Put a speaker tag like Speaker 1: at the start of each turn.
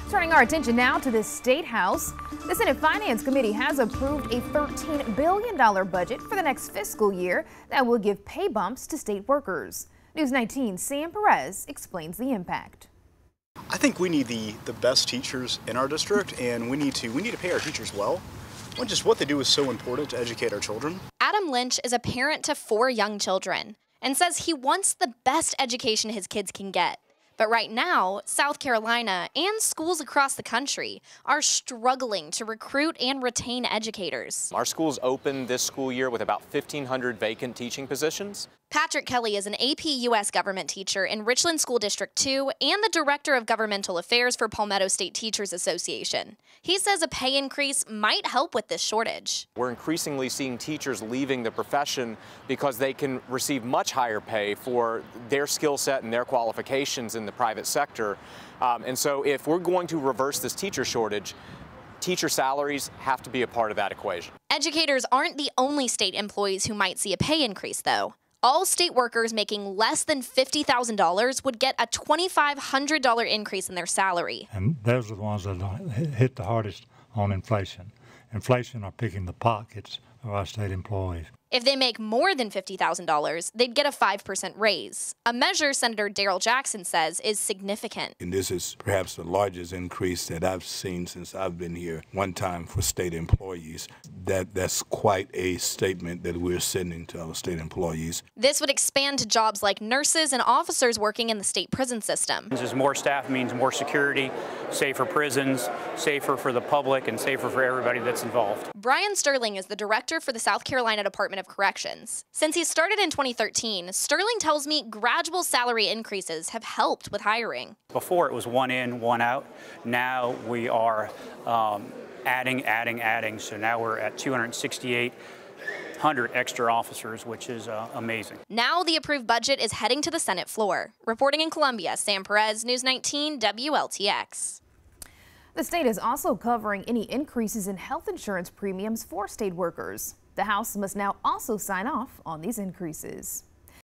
Speaker 1: Turning our attention now to the State House. The Senate Finance Committee has approved a $13 billion budget for the next fiscal year that will give pay bumps to state workers. News 19's Sam Perez explains the impact.
Speaker 2: I think we need the best teachers in our district, and we need to pay our teachers well. Just what they do is so important to educate our children.
Speaker 3: Adam Lynch is a parent to 4 young children and says he wants the best education his kids can get. But right now, South Carolina and schools across the country are struggling to recruit and retain educators.
Speaker 4: Our schools opened this school year with about 1,500 vacant teaching positions.
Speaker 3: Patrick Kelly is an AP U.S. government teacher in Richland School District 2 and the Director of Governmental Affairs for Palmetto State Teachers Association. He says a pay increase might help with this shortage.
Speaker 4: We're increasingly seeing teachers leaving the profession because they can receive much higher pay for their skill set and their qualifications in the private sector. And so if we're going to reverse this teacher shortage, teacher salaries have to be a part of that equation.
Speaker 3: Educators aren't the only state employees who might see a pay increase, though. All state workers making less than $50,000 would get a $2,500 increase in their salary.
Speaker 5: And those are the ones that hit the hardest on inflation. Inflation are picking the pockets of our state employees.
Speaker 3: If they make more than $50,000, they'd get a 5% raise, a measure Senator Daryl Jackson says is significant.
Speaker 6: And this is perhaps the largest increase that I've seen since I've been here one time for state employees. That's quite a statement that we're sending to our state employees.
Speaker 3: This would expand to jobs like nurses and officers working in the state prison system.
Speaker 7: As more staff means more security, safer prisons, safer for the public, and safer for everybody that's involved.
Speaker 3: Brian Sterling is the director for the South Carolina Department of Corrections. Since he started in 2013, Sterling tells me gradual salary increases have helped with hiring.
Speaker 7: Before it was one in, one out. Now we are adding. So now we're at 268 extra officers, which is amazing.
Speaker 3: Now the approved budget is heading to the Senate floor. Reporting in Columbia, Sam Perez, News 19 WLTX.
Speaker 1: The state is also covering any increases in health insurance premiums for state workers. The House must now also sign off on these increases.